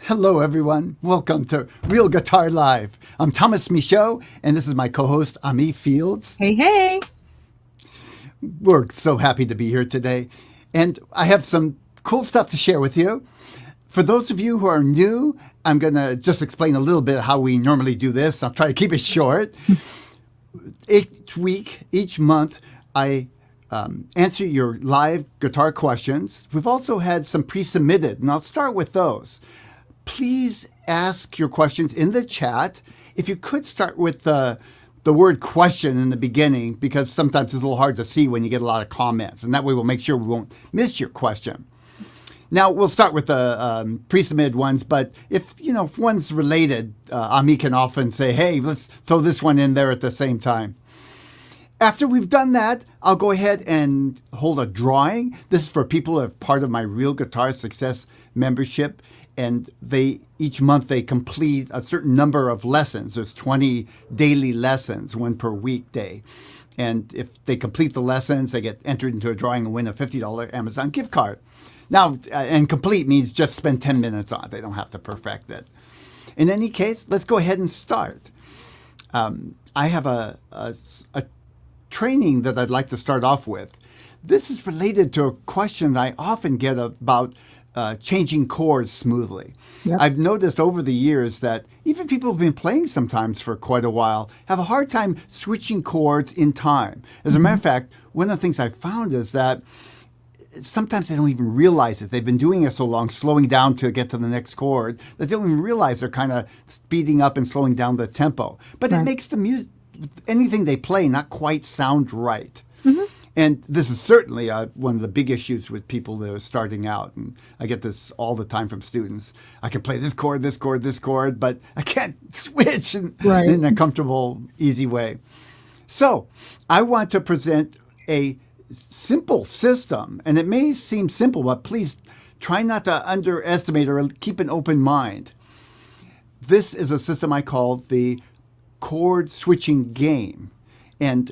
Hello, everyone. Welcome to Real Guitar Live. I'm Tomas Michaud, and this is my co-host, Ami Fields. Hey, hey. We're so happy to be here today, and I have some cool stuff to share with you. For those of you who are new, I'm going to just explain a little bit how we normally do this. I'll try to keep it short. Each week, each month, I answer your live guitar questions. We've also had some pre-submitted, and I'll start with those. Please ask your questions in the chat. If you could start with the word question in the beginning, because sometimes it's a little hard to see when you get a lot of comments, and that way we'll make sure we won't miss your question. Now, we'll start with the pre-submitted ones, but if one's related, Ami can often say, hey, let's throw this one in there at the same time. After we've done that, I'll go ahead and hold a drawing. This is for people who are part of my Real Guitar Success membership, and each month they complete a certain number of lessons. There's 20 daily lessons, one per weekday. And if they complete the lessons, they get entered into a drawing and win a $50 Amazon gift card. Now, and complete means just spend 10 minutes on it. They don't have to perfect it. In any case, let's go ahead and start. I have a training that I'd like to start off with. This is related to a question I often get about changing chords smoothly. Yep. I've noticed over the years that even people who've been playing sometimes for quite a while have a hard time switching chords in time. As a matter of fact, one of the things I've found is that sometimes they don't even realize it. They've been doing it so long, slowing down to get to the next chord, that they don't even realize they're kind of speeding up and slowing down the tempo. But it makes the music, anything they play, not quite sound right. Mm-hmm. And this is certainly one of the big issues with people that are starting out. And I get this all the time from students. I can play this chord, this chord, this chord, but I can't switch in a comfortable, easy way. So I want to present a simple system. And it may seem simple, but please try not to underestimate or keep an open mind. This is a system I call the chord switching game. And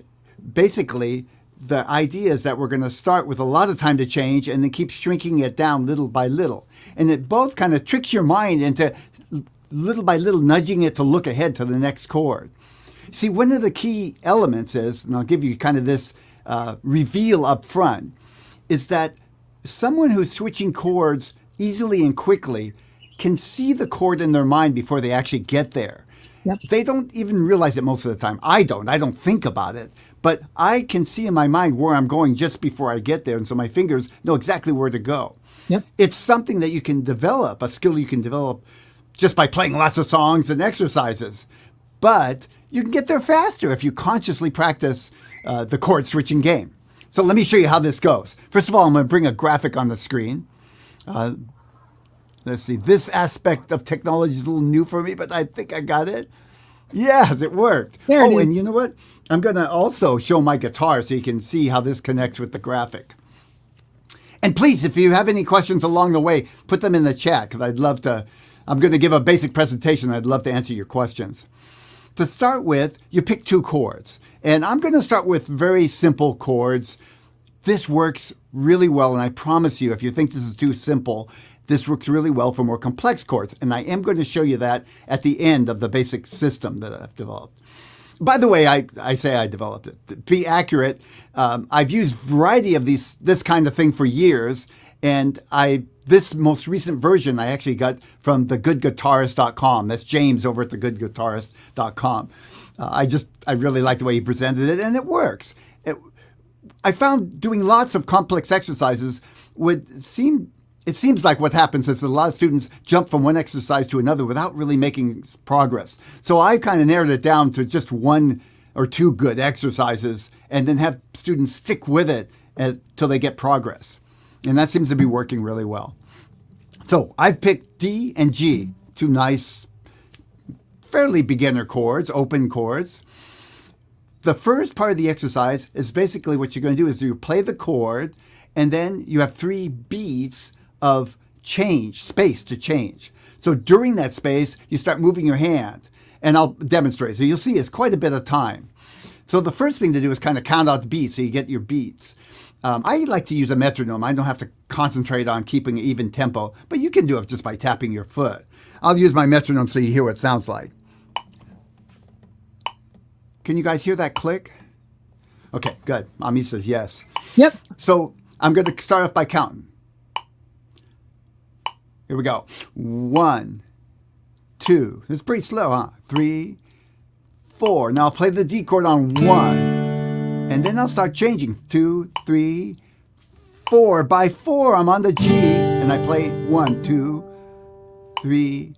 basically, the idea is that we're going to start with a lot of time to change and then keep shrinking it down little by little. And it both kind of tricks your mind into little by little nudging it to look ahead to the next chord. See, one of the key elements is, and I'll give you kind of this reveal up front, is that someone who's switching chords easily and quickly can see the chord in their mind before they actually get there. Yep. They don't even realize it most of the time. I don't think about it. But I can see in my mind where I'm going just before I get there. And so my fingers know exactly where to go. Yep. It's something that you can develop, a skill you can develop just by playing lots of songs and exercises. But you can get there faster if you consciously practice the chord switching game. So let me show you how this goes. First of all, I'm going to bring a graphic on the screen. Let's see. This aspect of technology is a little new for me, but I think I got it. Yes, it worked. And you know what? I'm going to also show my guitar so you can see how this connects with the graphic. And please, if you have any questions along the way, put them in the chat because I'd love to. I'm going to give a basic presentation. I'd love to answer your questions. To start with, you pick two chords. And I'm going to start with very simple chords. This works really well, and I promise you, if you think this is too simple, this works really well for more complex chords. And I am going to show you that at the end of the basic system that I've developed. By the way, I say I developed it. To be accurate, I've used a variety of this kind of thing for years. And this most recent version I actually got from thegoodguitarist.com. That's James over at thegoodguitarist.com. I really like the way he presented it, and it works. I found doing lots of complex exercises it seems like what happens is that a lot of students jump from one exercise to another without really making progress. So I kind of narrowed it down to just one or two good exercises and then have students stick with it until they get progress. And that seems to be working really well. So I've picked D and G, two nice, fairly beginner chords, open chords. The first part of the exercise is basically what you're going to do is you play the chord, and then you have 3 beats of change, space to change. So during that space, you start moving your hand, and I'll demonstrate. So you'll see it's quite a bit of time. So the first thing to do is kind of count out the beats so you get your beats. I like to use a metronome. I don't have to concentrate on keeping an even tempo, but you can do it just by tapping your foot. I'll use my metronome so you hear what it sounds like. Can you guys hear that click? Okay, good. Mommy says yes. Yep. So I'm going to start off by counting. Here we go. 1, 2. It's pretty slow, huh? 3, 4. Now I'll play the D chord on 1. And then I'll start changing. 2, 3, 4. By 4, I'm on the G. And I play 1, 2, 3,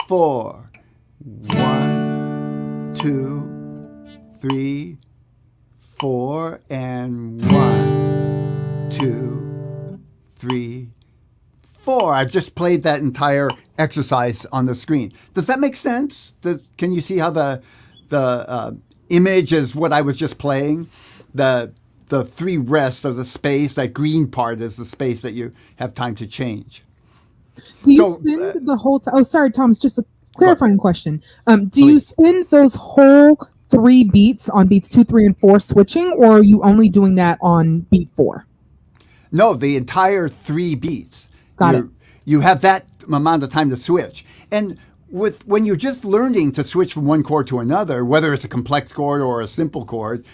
4. 1, 2, 3, 4, and 1, 2, 3, 4. I've just played that entire exercise on the screen. Does that make sense? Can you see how the image is what I was just playing? The 3 rests are the space. That green part is the space that you have time to change. Do you spend the whole time? Oh, sorry, Thomas. Just a clarifying question. Do you spend those whole 3 beats on beats 2, 3, and 4 switching, or are you only doing that on beat 4? No, the entire 3 beats. Got it. You have that amount of time to switch. And when you're just learning to switch from one chord to another, whether it's a complex chord or a simple chord,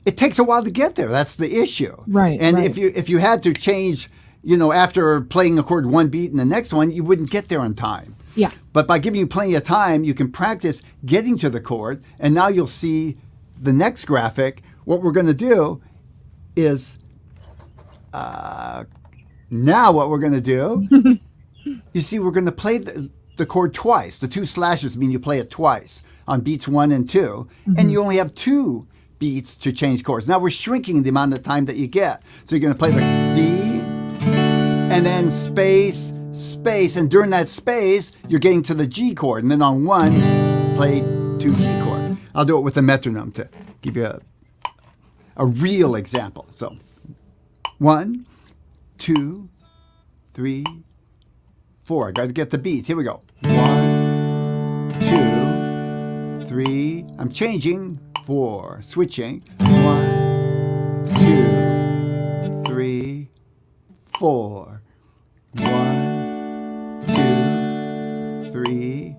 it takes a while to get there. That's the issue. Right. And right. if you had to change, after playing a chord one beat and the next one, you wouldn't get there on time. Yeah. But by giving you plenty of time, you can practice getting to the chord. And now you'll see the next graphic. What we're going to do is, now what we're going to do, you see, we're going to play the chord twice. The 2 slashes mean you play it twice on beats 1 and 2. Mm-hmm. And you only have 2 beats to change chords. Now we're shrinking the amount of time that you get. So you're going to play the D, and then space, space, and during that space, you're getting to the G chord. And then on 1, play 2 G chords. I'll do it with a metronome to give you a real example. So 1, 2, 3, 4. I got to get the beats. Here we go. 1, 2, 3. I'm changing. 4. Switching. 1, 2, 3, 4. 1, 2, 3,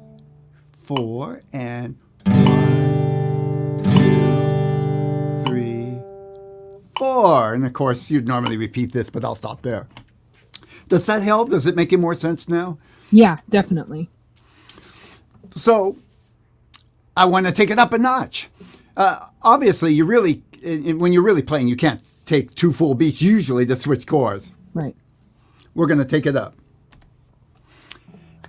4, and 1, 2, 3, 4. And of course, you'd normally repeat this, but I'll stop there. Does that help? Does it make more sense now? Yeah, definitely. So I want to take it up a notch. Obviously, when you're really playing, you can't take 2 full beats usually to switch chords. Right. We're going to take it up.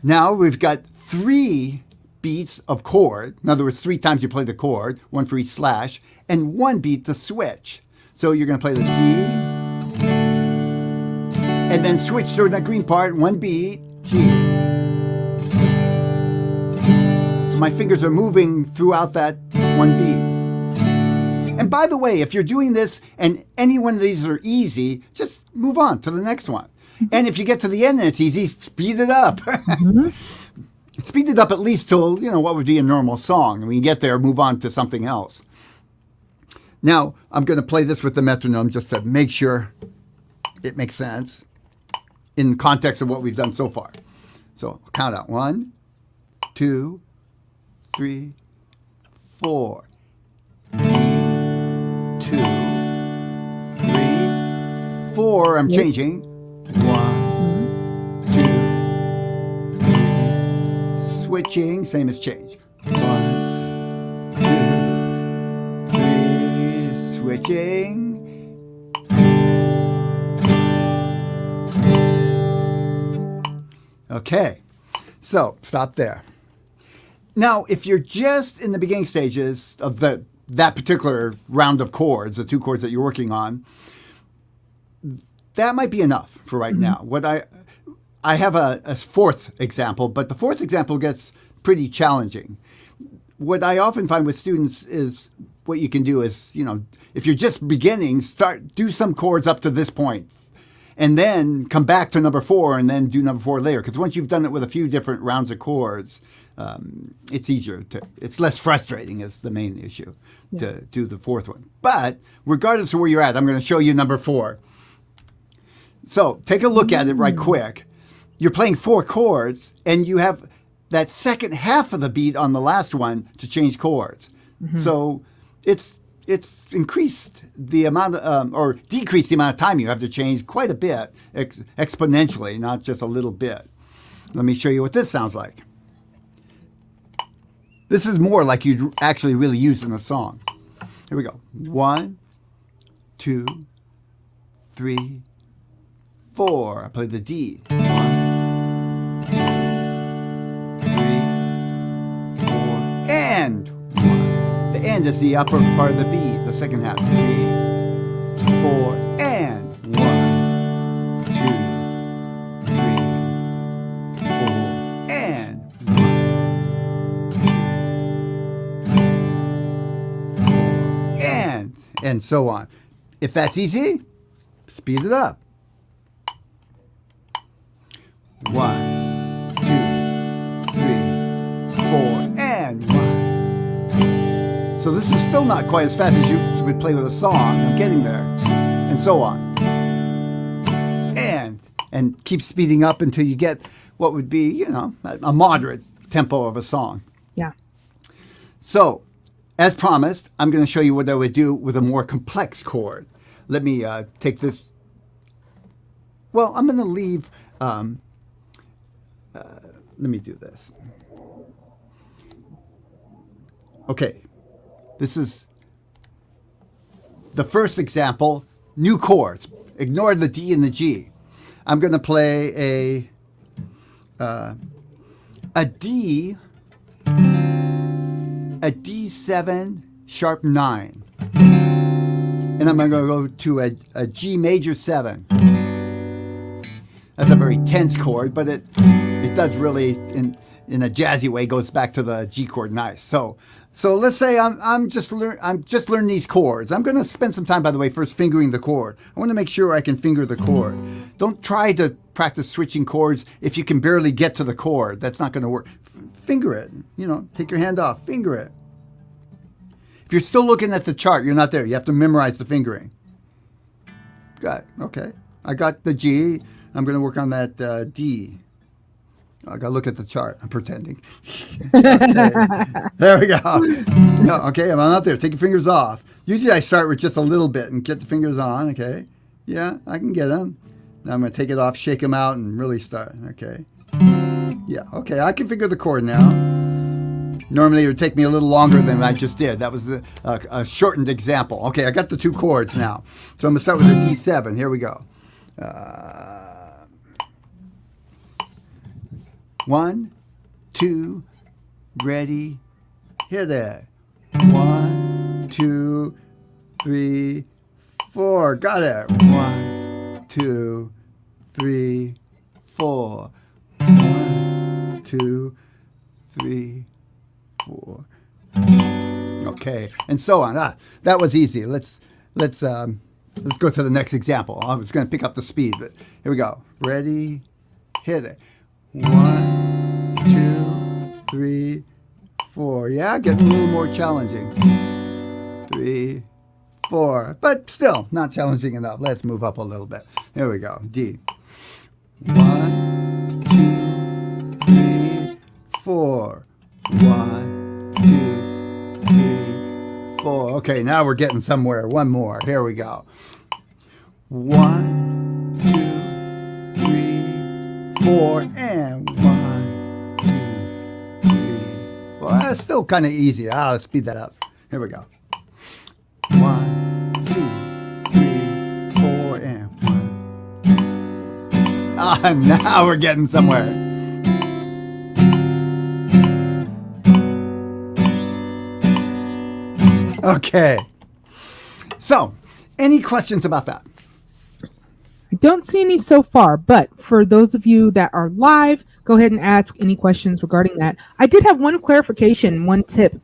Now we've got 3 beats of chord. In other words, 3 times you play the chord, 1 for each slash, and 1 beat to switch. So you're going to play the D, and then switch to that green part, 1 beat, G. So my fingers are moving throughout that 1 beat. And by the way, if you're doing this and any one of these are easy, just move on to the next one. And if you get to the end and it's easy, speed it up. Mm-hmm. Speed it up at least till, what would be a normal song. And when you get there, move on to something else. Now, I'm going to play this with the metronome just to make sure it makes sense in context of what we've done so far. So I'll count out 1, 2, 3, 4. 2, 3, 4. I'm changing. 1, 2, 3. Switching. Same as change. 1, 2, 3. Switching. Okay. So stop there. Now, if you're just in the beginning stages of that particular round of chords, the 2 chords that you're working on, that might be enough for right now. What I have a 4th example, but the 4th example gets pretty challenging. What I often find with students is what you can do is, if you're just beginning, do some chords up to this point. and then come back to number 4 and then do number 4 later. Because once you've done it with a few different rounds of chords, it's easier it's less frustrating is the main issue to do the 4th one. But regardless of where you're at, I'm going to show you number 4. So take a look at it right quick. You're playing 4 chords, and you have that second half of the beat on the last one to change chords. So it's increased the amount of, or decreased the amount of time you have to change quite a bit, exponentially, not just a little bit. Let me show you what this sounds like. This is more like you'd actually really use in a song. Here we go. 1, 2, 3, 4. I play the D. 1, 2, 3, 4. And 1. The end is the upper part of the B, the second half. 3, 4, and 1, 2, 3, 4, and 1. And so on. If that's easy, speed it up. 1, 2, 3, 4, and 1. So this is still not quite as fast as you would play with a song. I'm getting there. And so on. And keep speeding up until you get what would be, a moderate tempo of a song. Yeah. So, as promised, I'm going to show you what I would do with a more complex chord. Let me take this. Well, I'm going to leave. Let me do this. Okay. This is the first example. New chords. Ignore the D and the G. I'm going to play a D7 sharp 9. And I'm going to go to a G major 7. That's a very tense chord, but it does really, in a jazzy way, goes back to the G chord nice. So let's say I'm just learning these chords. I'm going to spend some time, by the way, first fingering the chord. I want to make sure I can finger the chord. Don't try to practice switching chords if you can barely get to the chord. That's not going to work. Finger it. Take your hand off. Finger it. If you're still looking at the chart, you're not there. You have to memorize the fingering. Got it. Okay. I got the G. I'm going to work on that D. I got to look at the chart. I'm pretending. Okay. There we go. No, okay, I'm not there. Take your fingers off. Usually I start with just a little bit and get the fingers on. Okay. Yeah, I can get them. Now I'm going to take it off, shake them out, and really start. Okay. Yeah, okay, I can figure the chord now. Normally it would take me a little longer than I just did. That was a shortened example. Okay, I got the 2 chords now. So I'm going to start with a D7. Here we go. 1, 2, ready, hit it. 1, 2, 3, 4. Got it. 1, 2, 3, 4. 1, 2, 3, 4. Okay, and so on. That was easy. Let's go to the next example. I was going to pick up the speed, but here we go. Ready, hit it. 1, 2, 3, 4. Yeah, getting a little more challenging. 3, 4, but still not challenging enough. Let's move up a little bit. Here we go. D. 1, 2, 3, 4. 1, 2, 3, 4. Okay, now we're getting somewhere. One more. Here we go. 1, 2, 3, 4, and 1, 2, 3, 4. That's still kind of easy. Let's speed that up. Here we go. 1, 2, 3, 4, and 1. Now we're getting somewhere. Okay. So, any questions about that? I don't see any so far, but for those of you that are live, go ahead and ask any questions regarding that. I did have one clarification, one tip.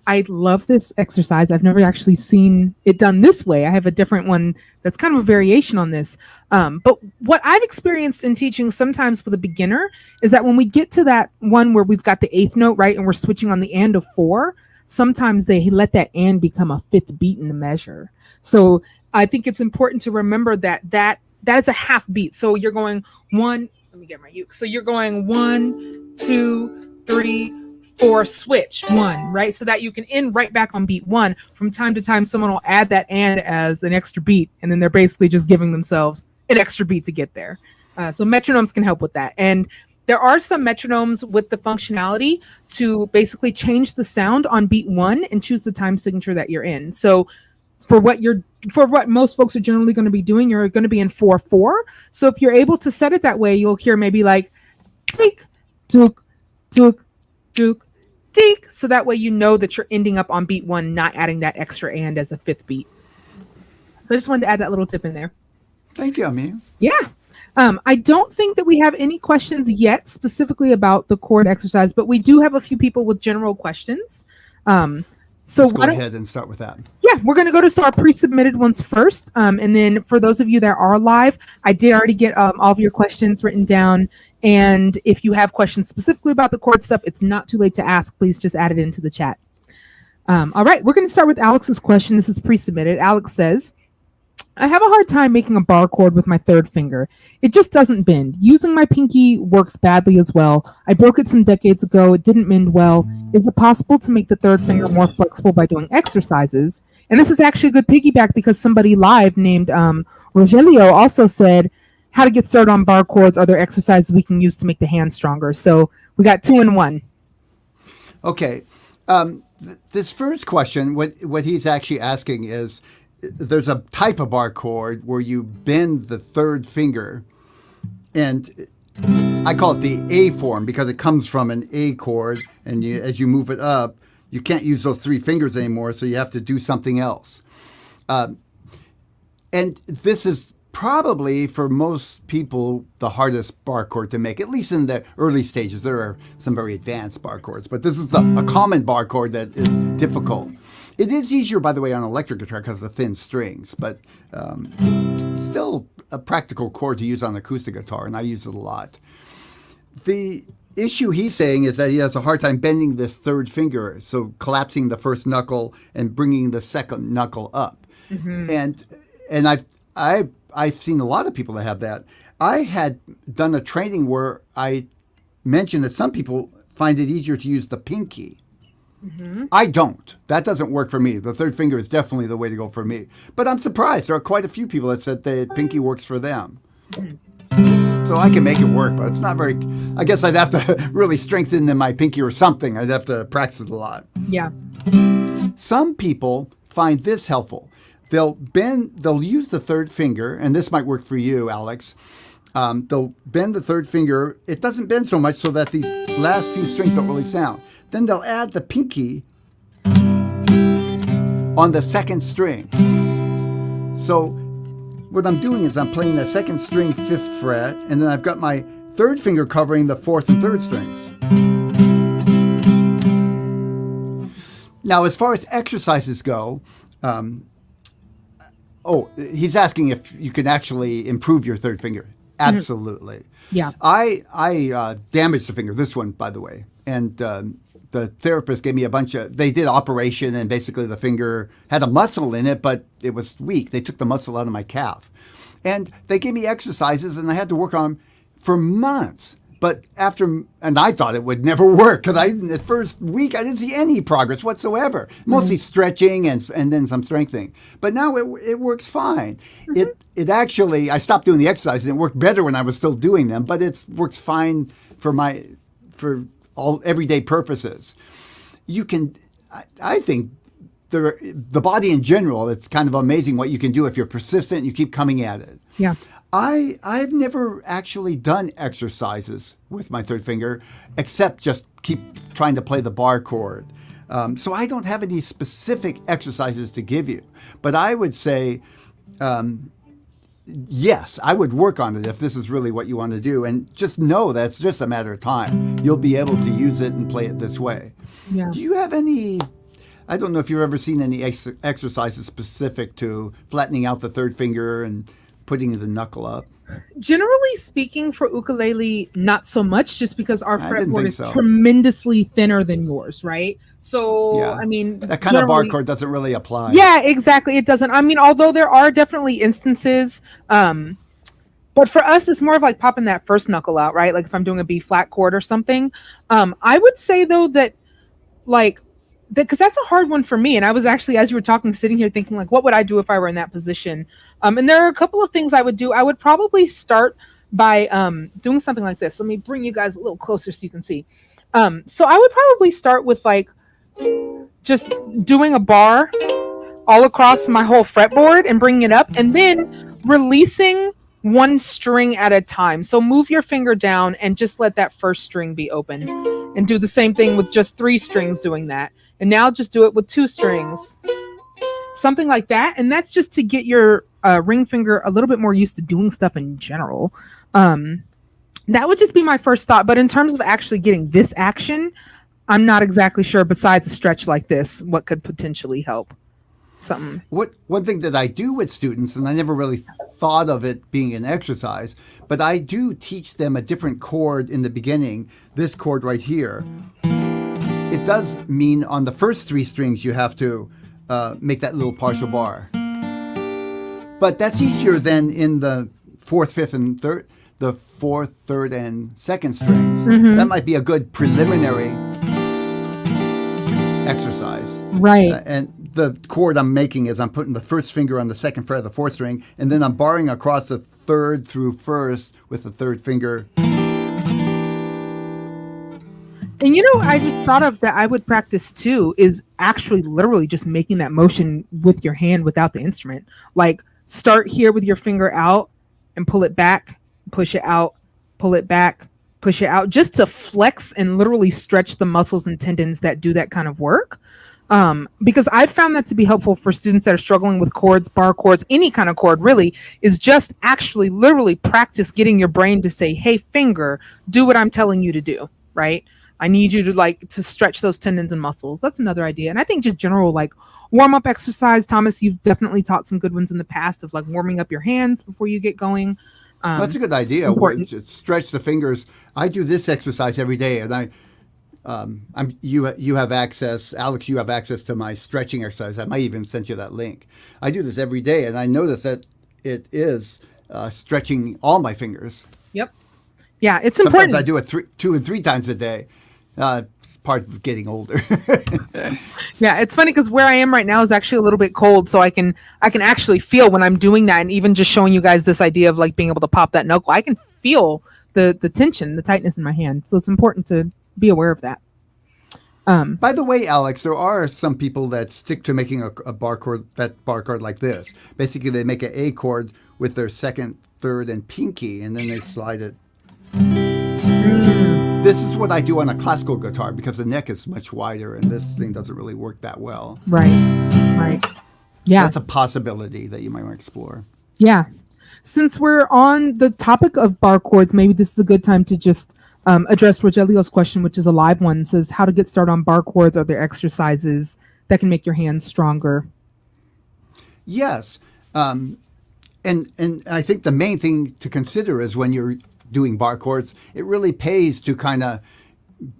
I love this exercise. I've never actually seen it done this way. I have a different one that's kind of a variation on this. But what I've experienced in teaching sometimes with a beginner is that when we get to that one where we've got the eighth note, right, and we're switching on the and of 4, sometimes they let that and become a 5th beat in the measure. So I think it's important to remember that is a half beat. So you're going 1, let me get my uke. So you're going 1, 2, 3, 4, switch 1, right? So that you can end right back on beat 1. From time to time, someone will add that and as an extra beat, and then they're basically just giving themselves an extra beat to get there. So metronomes can help with that. And there are some metronomes with the functionality to basically change the sound on beat 1 and choose the time signature that you're in. So for what most folks are generally going to be doing, you're going to be in 4/4. So if you're able to set it that way, you'll hear maybe like tick, tuk, tuk, tuk, tick. So that way you know that you're ending up on beat 1, not adding that extra and as a 5th beat. So I just wanted to add that little tip in there. Thank you, Ami. Yeah. I don't think that we have any questions yet specifically about the chord exercise, but we do have a few people with general questions. So let's go ahead and start with that. Yeah, we're going to go to our pre-submitted ones first. And then for those of you that are live, I did already get all of your questions written down. And if you have questions specifically about the chord stuff, it's not too late to ask. Please just add it into the chat. All right, we're going to start with Alex's question. This is pre-submitted. Alex says, I have a hard time making a bar chord with my 3rd finger. It just doesn't bend. Using my pinky works badly as well. I broke it some decades ago. It didn't mend well. Is it possible to make the 3rd finger more flexible by doing exercises? And this is actually a good piggyback because somebody live named Rogelio also said, how to get started on bar chords. Are there exercises we can use to make the hand stronger? So we got 2 in 1. Okay. This first question, what he's actually asking is, there's a type of bar chord where you bend the 3rd finger, and I call it the A form because it comes from an A chord, and as you move it up, you can't use those 3 fingers anymore, so you have to do something else. And this is probably, for most people, the hardest bar chord to make, at least in the early stages. There are some very advanced bar chords, but this is a common bar chord that is difficult. It is easier, by the way, on electric guitar because of the thin strings, but still a practical chord to use on acoustic guitar, and I use it a lot. The issue he's saying is that he has a hard time bending this 3rd finger, so collapsing the 1st knuckle and bringing the 2nd knuckle up. Mm-hmm. And I've seen a lot of people that have that. I had done a training where I mentioned that some people find it easier to use the pinky. Mm-hmm. I don't. That doesn't work for me. The 3rd finger is definitely the way to go for me. But I'm surprised. There are quite a few people that said the pinky works for them. Mm-hmm. So I can make it work, but it's not very... I guess I'd have to really strengthen in my pinky or something. I'd have to practice it a lot. Yeah. Some people find this helpful. They'll use the 3rd finger, and this might work for you, Alex. They'll bend the 3rd finger. It doesn't bend so much so that these last few strings don't really sound. Then they'll add the pinky on the 2nd string. So what I'm doing is I'm playing the 2nd string 5th fret, and then I've got my 3rd finger covering the 4th and 3rd strings. Now, as far as exercises go, he's asking if you can actually improve your 3rd finger. Absolutely. Yeah. I damaged the finger, this one, by the way, and the therapist gave me they did operation, and basically the finger had a muscle in it, but it was weak. They took the muscle out of my calf. And they gave me exercises, and I had to work on them for months. But and I thought it would never work, because the first week I didn't see any progress whatsoever. Mostly stretching and then some strengthening. But now it works fine. Mm-hmm. It actually, I stopped doing the exercises, and it worked better when I was still doing them, but it works fine for all everyday purposes. You can, I think, the body in general, it's kind of amazing what you can do if you're persistent and you keep coming at it. Yeah. I've never actually done exercises with my 3rd finger, except just keep trying to play the bar chord. So I don't have any specific exercises to give you. But I would say, yes, I would work on it if this is really what you want to do. And just know that it's just a matter of time. You'll be able to use it and play it this way. Yeah. Do you have any I don't know if you've ever seen any exercises specific to flattening out the third finger and putting the knuckle up. Generally speaking, for ukulele, not so much, just because our fretboard is so. tremendously thinner than yours, right? So, Yeah. I mean, that kind of bar chord doesn't really apply. Yeah, exactly. It doesn't. I mean, although there are definitely instances, but for us, it's more of like popping that first knuckle out, right? Like if I'm doing a B flat chord or something. I would say though that like because that's a hard one for me. And I was actually, as you were talking, sitting here thinking like, what would I do if I were in that position? And there are a couple of things I would do. I would probably start by doing something like this. Let me bring you guys a little closer so you can see. So I would probably start with like just doing a bar all across my whole fretboard and bringing it up, and then releasing one string at a time. So move your finger down and just let that first string be open, and do the same thing with just 3 strings doing that. And now just do it with 2 strings, something like that. And that's just to get your ring finger a little bit more used to doing stuff in general. That would just be my first thought. But in terms of actually getting this action, I'm not exactly sure, besides a stretch like this, what could potentially help. Something. One thing that I do with students, and I never really thought of it being an exercise, but I do teach them a different chord in the beginning, this chord right here. It does mean on the first 3 strings you have to make that little partial bar. But that's easier than in the 4th, 5th, and 3rd, the 4th, 3rd, and 2nd strings. Mm-hmm. That might be a good preliminary exercise. Right. And the chord I'm making is I'm putting the first finger on the 2nd fret of the 4th string, and then I'm barring across the 3rd through 1st with the 3rd finger. And you know, I just thought of that I would practice too is actually literally just making that motion with your hand without the instrument. Like start here with your finger out and pull it back, push it out, pull it back, push it out, just to flex and literally stretch the muscles and tendons that do that kind of work. Because I've found that to be helpful for students that are struggling with chords, bar chords, any kind of chord really, is just actually literally practice getting your brain to say, hey, finger, do what I'm telling you to do, right? I need you to stretch those tendons and muscles. That's another idea. And I think just general like warm up exercise. Thomas, you've definitely taught some good ones in the past of like warming up your hands before you get going. That's a good idea. Stretch the fingers. I do this exercise every day, and you have access, Alex. You have access to my stretching exercise. I might even send you that link. I do this every day, and I notice that it is stretching all my fingers. Yep. Yeah, it's important. Sometimes I do it 2 and 3 times a day. It's part of getting older. Yeah, it's funny because where I am right now is actually a little bit cold, so I can actually feel when I'm doing that, and even just showing you guys this idea of like being able to pop that knuckle, I can feel the tension, the tightness in my hand. So it's important to be aware of that. By the way, Alex, there are some people that stick to making a bar chord like this. Basically, they make an A chord with their 2nd, 3rd, and pinky, and then they slide it. This is what I do on a classical guitar because the neck is much wider, and this thing doesn't really work that well. Right. Yeah. That's a possibility that you might want to explore. Yeah. Since we're on the topic of bar chords, maybe this is a good time to just address Rogelio's question, which is a live one. It says, how to get started on bar chords? Are there exercises that can make your hands stronger? Yes. And I think the main thing to consider is when you're doing bar chords, it really pays to kind of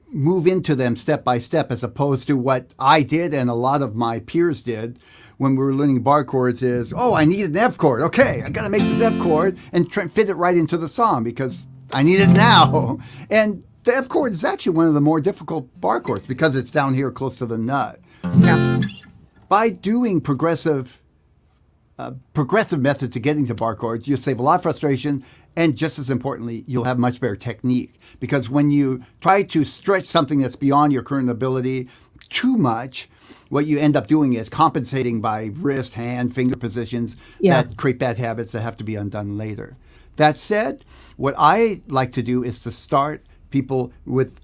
move into them step by step, as opposed to what I did and a lot of my peers did when we were learning bar chords is, I need an F chord. Okay, I got to make this F chord and fit it right into the song because I need it now. And the F chord is actually one of the more difficult bar chords because it's down here close to the nut. Yeah. By doing progressive method to getting to bar chords, you save a lot of frustration, and just as importantly, you'll have much better technique. Because when you try to stretch something that's beyond your current ability too much, what you end up doing is compensating by wrist, hand, finger positions that create bad habits that have to be undone later. That said, what I like to do is to start people with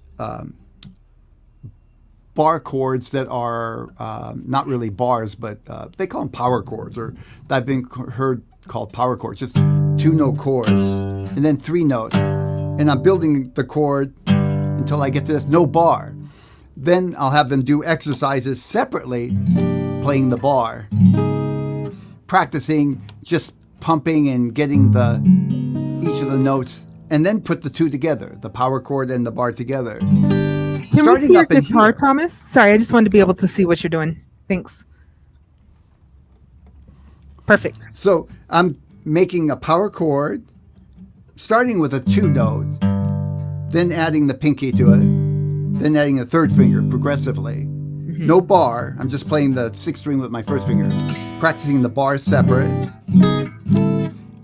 bar chords that are not really bars, but they call them power chords, or I've been heard called power chords, just 2-note chords, and then 3 notes. And I'm building the chord until I get to this no bar. Then I'll have them do exercises separately, playing the bar, practicing just pumping and getting each of the notes, and then put the two together, the power chord and the bar together. Can we see your guitar, Thomas? Sorry, I just wanted to be able to see what you're doing. Thanks. Perfect. So I'm making a power chord, starting with a 2-note, then adding the pinky to it, then adding a third finger progressively. Mm-hmm. No bar. I'm just playing the 6th string with my first finger, practicing the bar separate,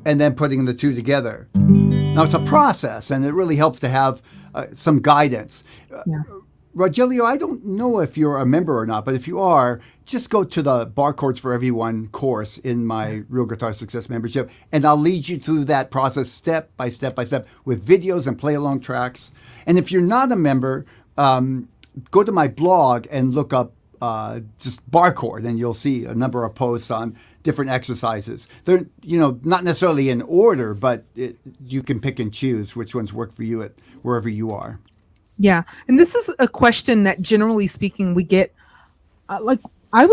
and then putting the two together. Now, it's a process, and it really helps to have some guidance. Yeah. Rogelio, I don't know if you're a member or not, but if you are, just go to the Bar Chords for Everyone course in my Real Guitar Success membership, and I'll lead you through that process step by step by step with videos and play-along tracks. And if you're not a member, go to my blog and look up just bar chord, and you'll see a number of posts on different exercises. They're, not necessarily in order, but you can pick and choose which ones work for you at wherever you are. Yeah. And this is a question that, generally speaking, we get, I would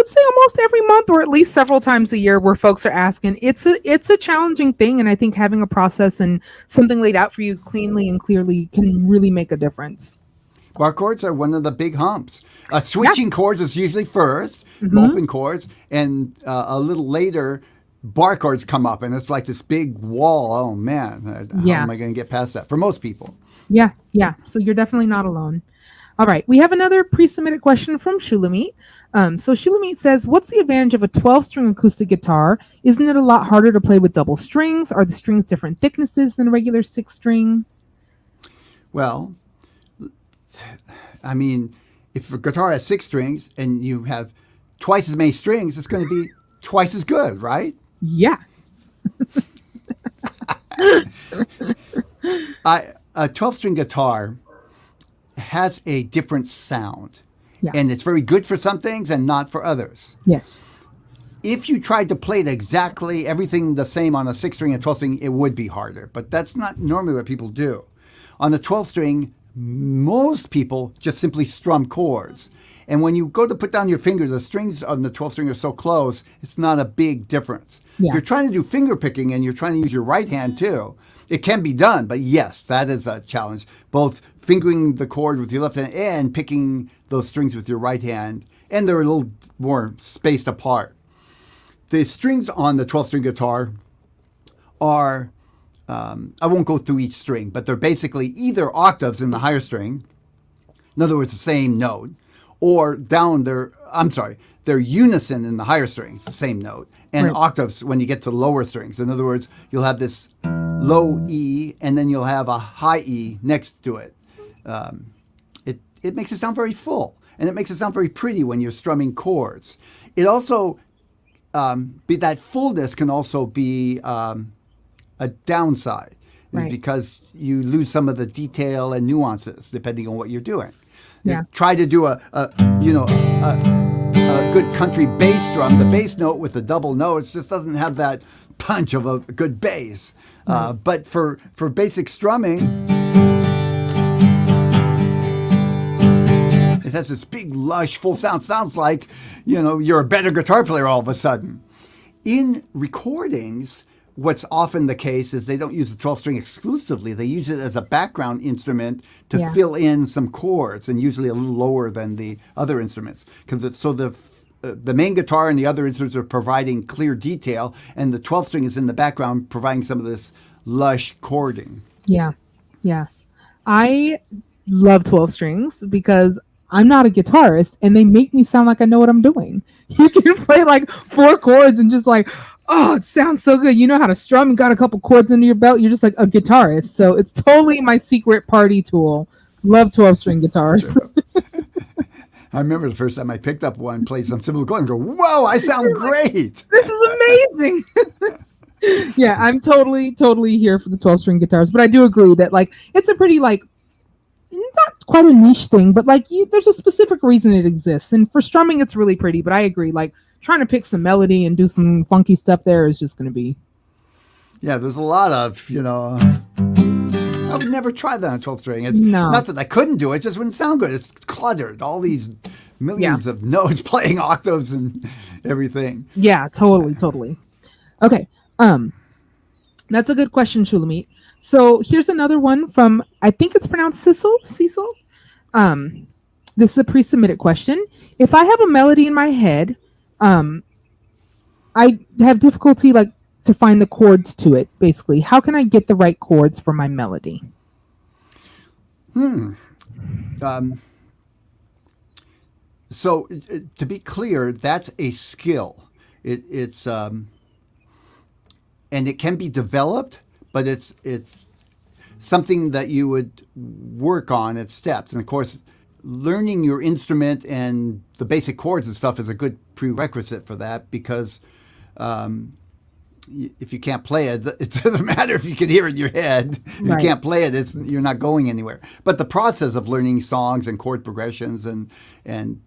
say almost every month, or at least several times a year, where folks are asking. It's a challenging thing, and I think having a process and something laid out for you cleanly and clearly can really make a difference. Bar chords are one of the big humps. Switching chords is usually first, open chords, and a little later, bar chords come up, and it's like this big wall. Oh, man, how am I going to get past that? For most people. Yeah. So you're definitely not alone. All right. We have another pre-submitted question from Shulamit. So Shulamit says, what's the advantage of a 12-string acoustic guitar? Isn't it a lot harder to play with double strings? Are the strings different thicknesses than a regular 6-string? Well, I mean, if a guitar has 6 strings and you have twice as many strings, it's going to be twice as good, right? Yeah. A 12-string guitar has a different sound. Yeah. And it's very good for some things and not for others. Yes. If you tried to play exactly everything the same on a 6-string and 12-string, it would be harder. But that's not normally what people do. On a 12-string, most people just simply strum chords. And when you go to put down your finger, the strings on the 12-string are so close, it's not a big difference. Yeah. If you're trying to do finger picking and you're trying to use your right hand too, it can be done. But yes, that is a challenge. Both fingering the chord with your left hand and picking those strings with your right hand. And they're a little more spaced apart. The strings on the 12-string guitar are, I won't go through each string, but they're basically either octaves in the higher string, in other words, the same note, or they're unison in the higher strings, the same note, and octaves when you get to lower strings. In other words, you'll have this low E, and then you'll have a high E next to it. It makes it sound very full, and it makes it sound very pretty when you're strumming chords. It also, that fullness can also be a downside, because you lose some of the detail and nuances depending on what you're doing. Yeah. Try to do a good country bass drum. The bass note with the double notes just doesn't have that punch of a good bass. But for basic strumming, it has this big, lush, full sound. Sounds like, you're a better guitar player all of a sudden. In recordings, what's often the case is they don't use the 12-string exclusively. They use it as a background instrument to fill in some chords, and usually a little lower than the other instruments. So the main guitar and the other instruments are providing clear detail, and the 12-string is in the background providing some of this lush chording. Yeah. I love 12 strings because I'm not a guitarist, and they make me sound like I know what I'm doing. You can play like 4 chords and just like, oh, it sounds so good. You know how to strum and got a couple chords under your belt. You're just like a guitarist. So it's totally my secret party tool. Love 12-string guitars. Sure. I remember the first time I picked up one, played some simple chords, and go, whoa, I sound great. This is amazing. Yeah, I'm totally here for the 12-string guitars. But I do agree that it's a pretty not quite a niche thing, but there's a specific reason it exists. And for strumming, it's really pretty. But I agree, trying to pick some melody and do some funky stuff there is just going to be. Yeah, there's a lot of, I would never try that on 12th string. It's No. not that I couldn't do it, it just wouldn't sound good. It's cluttered. All these millions of notes playing octaves and everything. Yeah, totally. Okay. That's a good question, Shulamit. So here's another one from, I think it's pronounced Cecil. This is a pre-submitted question. If I have a melody in my head, I have difficulty like to find the chords to it, basically. How can I get the right chords for my melody? So to be clear, that's a skill. It's and it can be developed, but it's something that you would work on at steps. And of course, learning your instrument and the basic chords and stuff is a good prerequisite for that, because if you can't play it, it doesn't matter if you can hear it in your head. If you can't play it, you're not going anywhere. But the process of learning songs and chord progressions and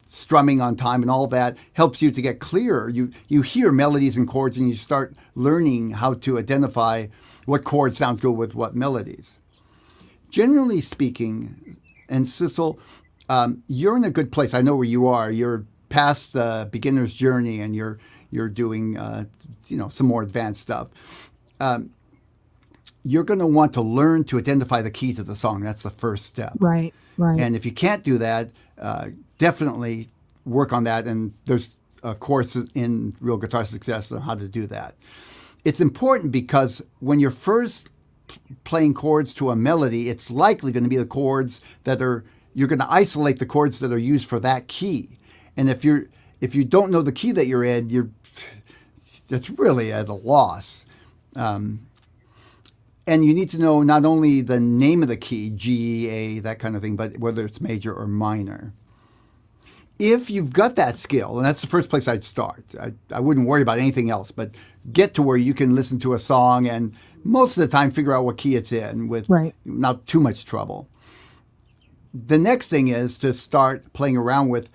strumming on time and all that helps you to get clearer. You hear melodies and chords, and you start learning how to identify what chord sounds good with what melodies. Generally speaking, and Cecil, you're in a good place. I know where you are. You're past the beginner's journey, and you're doing some more advanced stuff. You're going to want to learn to identify the key to the song. That's the first step. Right. And if you can't do that, definitely work on that. And there's a course in Real Guitar Success on how to do that. It's important because when you're first playing chords to a melody, it's likely going to be the chords you're going to isolate the chords that are used for that key. And if you don't know the key that you're in, that's really at a loss. And you need to know not only the name of the key, G, A, that kind of thing, but whether it's major or minor. If you've got that skill, and that's the first place I'd start, I wouldn't worry about anything else, but get to where you can listen to a song and most of the time figure out what key it's in with not too much trouble. The next thing is to start playing around with,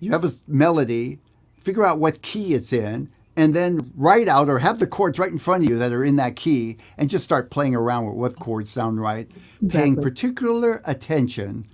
you have a melody, figure out what key it's in, and then write out or have the chords right in front of you that are in that key, and just start playing around with what chords sound right, paying particular attention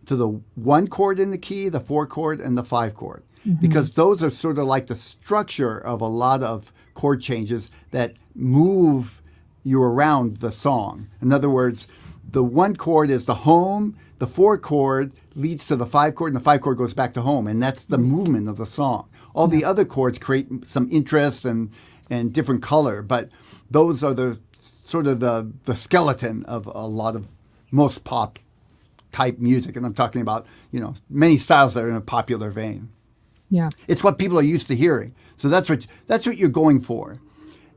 to the 1 chord in the key, the 4 chord, and the 5 chord, because those are sort of like the structure of a lot of chord changes that move you around the song. In other words, the 1 chord is the home, the 4 chord leads to the 5 chord, and the 5 chord goes back to home, and that's the movement of the song. All the other chords create some interest and different color, but those are the sort of the skeleton of a lot of most pop type music, and I'm talking about many styles that are in a popular vein. Yeah, it's what people are used to hearing, so that's what you're going for.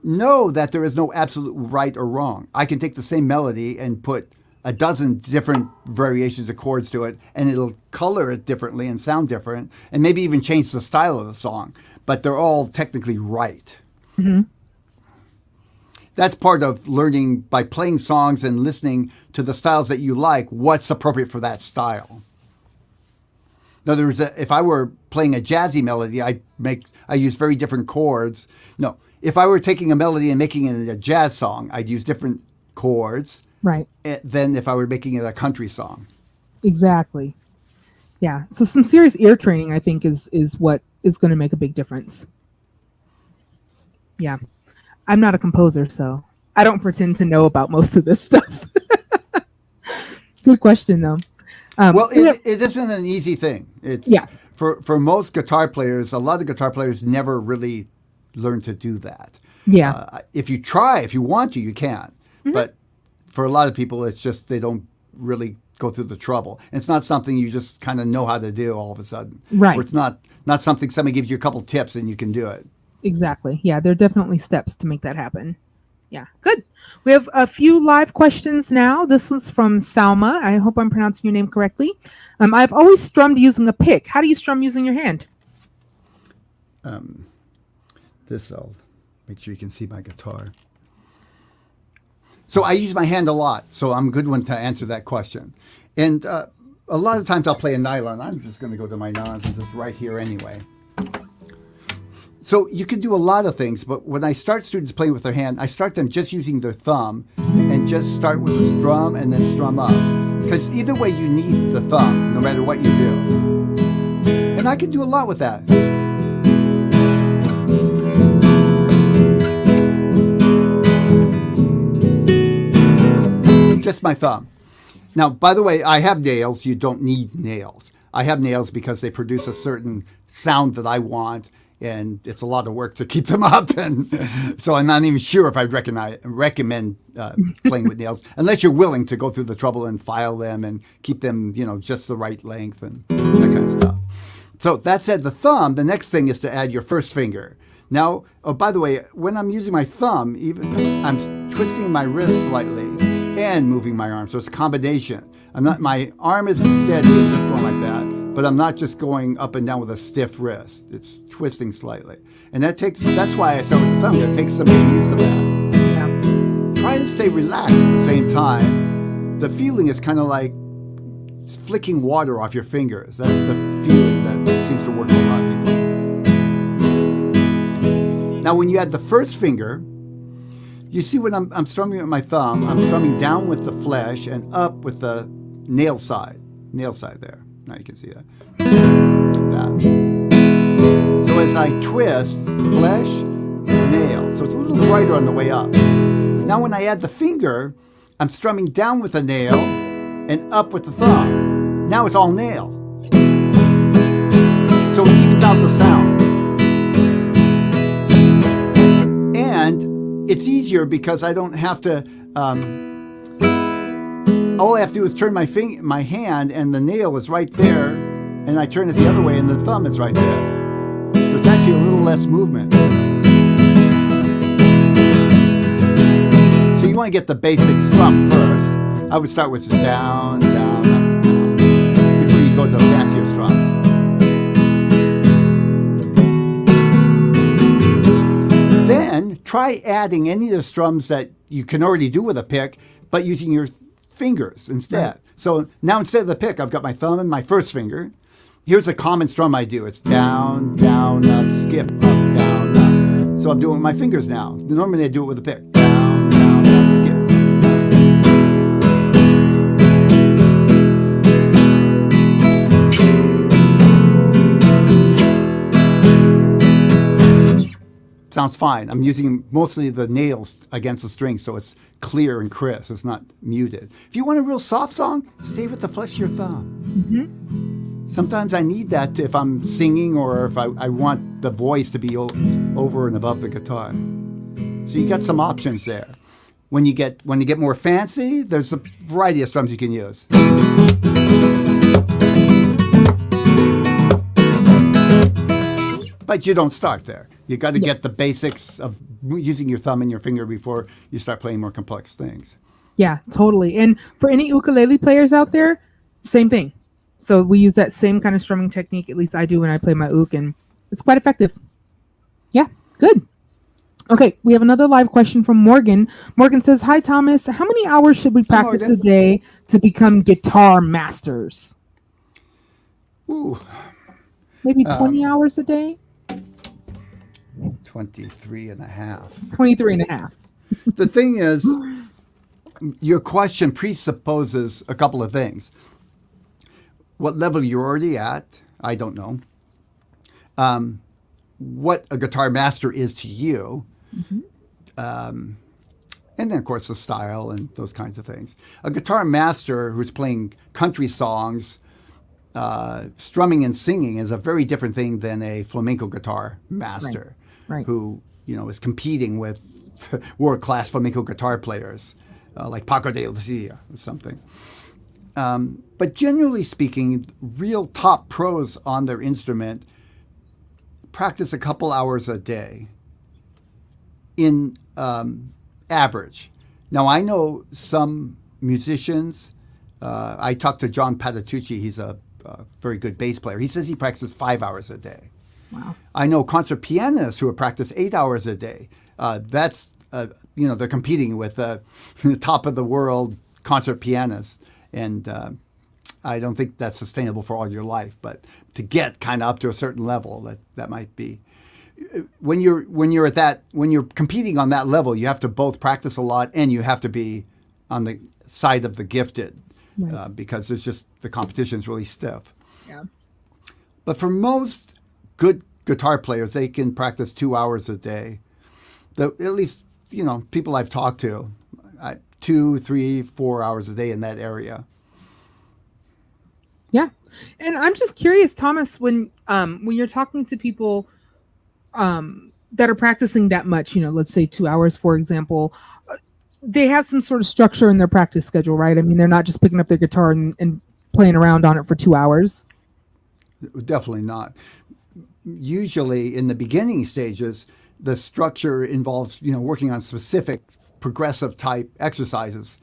Know that there is no absolute right or wrong. I can take the same melody and put a dozen different variations of chords to it, and it'll color it differently and sound different, and maybe even change the style of the song, but they're all technically right. That's part of learning by playing songs and listening to the styles that you like, what's appropriate for that style. In other words, if I were playing a jazzy melody, I use very different chords. No, if I were taking a melody and making it a jazz song, I'd use different chords. Right. Than if I were making it a country song. Exactly. Yeah. So some serious ear training, I think, is what is going to make a big difference. Yeah. I'm not a composer, so I don't pretend to know about most of this stuff. Good question, though. Well, it isn't an easy thing. It's for most guitar players, a lot of guitar players never really learn to do that. Yeah. If you try, if you want to, you can. But for a lot of people, it's just they don't really go through the trouble. And it's not something you just kind of know how to do all of a sudden. Right. Or it's not something somebody gives you a couple tips and you can do it. Exactly. Yeah, there are definitely steps to make that happen. Yeah, good. We have a few live questions now. This was from Salma. I hope I'm pronouncing your name correctly. I've always strummed using a pick. How do you strum using your hand? I'll make sure you can see my guitar. So I use my hand a lot, so I'm a good one to answer that question. And a lot of times I'll play a nylon. I'm just going to go to my nylons and just right here anyway. So you can do a lot of things, but when I start students playing with their hand, I start them just using their thumb and and just start with the strum and then strum up. Because either way, you need the thumb, no matter what you do. And I can do a lot with that. Just my thumb. Now, by the way, I have nails. You don't need nails. I have nails because they produce a certain sound that I want, and it's a lot of work to keep them up. And so I'm not even sure if I'd recommend playing with nails, unless you're willing to go through the trouble and file them and keep them, just the right length and that kind of stuff. So that said, the thumb, the next thing is to add your first finger. Now, oh, by the way, when I'm using my thumb, even I'm twisting my wrist slightly and moving my arm. So it's a combination. My arm isn't steady, it's just going like that, but I'm not just going up and down with a stiff wrist. It's twisting slightly. And that's why I start with the thumb. It takes some getting used to that. Yeah. Try to stay relaxed at the same time. The feeling is kind of like flicking water off your fingers. That's the feeling that seems to work for a lot of people. Now, when you add the first finger, you see when I'm strumming with my thumb, I'm strumming down with the flesh and up with the nail side there. Now you can see that. Like that. So as I twist, flesh, nail. So it's a little brighter on the way up. Now when I add the finger, I'm strumming down with the nail and up with the thumb. Now it's all nail. So it evens out the sound. And it's easier because I don't have to, all I have to do is turn my hand and the nail is right there, and I turn it the other way and the thumb is right there. So it's actually a little less movement. So you want to get the basic strum first. I would start with down, down, up, down, before you go to fancier strums. Then try adding any of the strums that you can already do with a pick, but using your fingers instead. Right. So now instead of the pick, I've got my thumb and my first finger. Here's a common strum I do. It's down, down, up, skip, up, down, up. So I'm doing it with my fingers now. Normally I do it with a pick. Down, down, up, skip. Sounds fine. I'm using mostly the nails against the strings, so it's clear and crisp. It's not muted. If you want a real soft song, stay with the flesh of your thumb. Mm-hmm. Sometimes I need that if I'm singing or if I want the voice to be over and above the guitar. So you got some options there. When you get more fancy, there's a variety of strums you can use. But you don't start there. You got to get the basics of using your thumb and your finger before you start playing more complex things. Yeah, totally. And for any ukulele players out there, same thing. So we use that same kind of strumming technique. At least I do when I play my uk, and it's quite effective. Yeah, good. Okay, we have another live question from Morgan. Morgan says, "Hi, Thomas. How many hours should we practice a day to become guitar masters?" Ooh. Maybe 20 hours a day? 23 and a half. 23 and a half. The thing is, your question presupposes a couple of things. What level you're already at, I don't know. What a guitar master is to you. Mm-hmm. And then, of course, the style and those kinds of things. A guitar master who's playing country songs, strumming and singing is a very different thing than a flamenco guitar master. Right. Who is competing with world-class flamenco guitar players like Paco de Lucia or something. But generally speaking, real top pros on their instrument practice a couple hours a day in average. Now, I know some musicians. I talked to John Patitucci. He's a very good bass player. He says he practices 5 hours a day. Wow. I know concert pianists who practice 8 hours a day. They're competing with the top of the world concert pianists. And I don't think that's sustainable for all your life. But to get kind of up to a certain level, that might be. When you're competing on that level, you have to both practice a lot and you have to be on the side of the gifted, Right. because there's just the competition is really stiff. Yeah. But for most good guitar players, they can practice 2 hours a day. At least, people I've talked to, 2, 3, 4 hours a day in that area. Yeah. And I'm just curious, Thomas, when you're talking to people that are practicing that much, let's say 2 hours, for example, they have some sort of structure in their practice schedule, right? I mean, they're not just picking up their guitar and playing around on it for 2 hours. Definitely not. Usually in the beginning stages, the structure involves, working on specific progressive type exercises.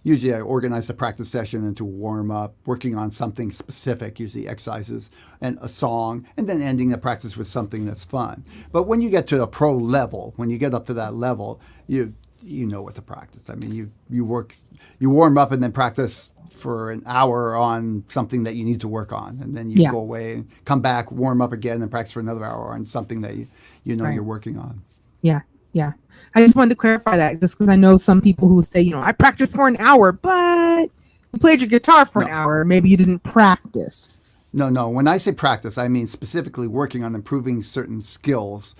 Usually I organize the practice session into warm up, working on something specific, usually exercises and a song, and then ending the practice with something that's fun. But when you get to a pro level, when you get up to that level, you know what to practice. I mean, you warm up and then practice for an hour on something that you need to work on, and then you go away and come back, warm up again, and practice for another hour on something that you're working on. Yeah. Yeah. I just wanted to clarify that, just because I know some people who say, I practiced for an hour, but you played your guitar for an hour. Maybe you didn't practice. No. When I say practice, I mean specifically working on improving certain skills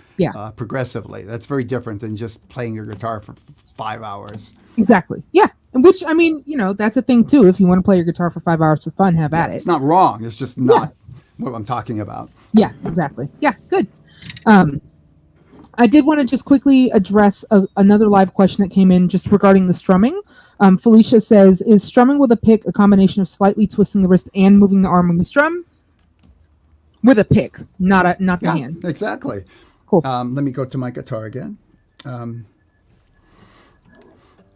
progressively. That's very different than just playing your guitar for 5 hours. Exactly. Yeah. Which, I mean, that's a thing too. If you want to play your guitar for 5 hours for fun, have at it. It's not wrong. It's just not what I'm talking about. Yeah, exactly. Yeah, good. I did want to just quickly address another live question that came in just regarding the strumming. Felicia says, is strumming with a pick a combination of slightly twisting the wrist and moving the arm when you strum? With a pick, not the hand. Exactly. Cool. Let me go to my guitar again.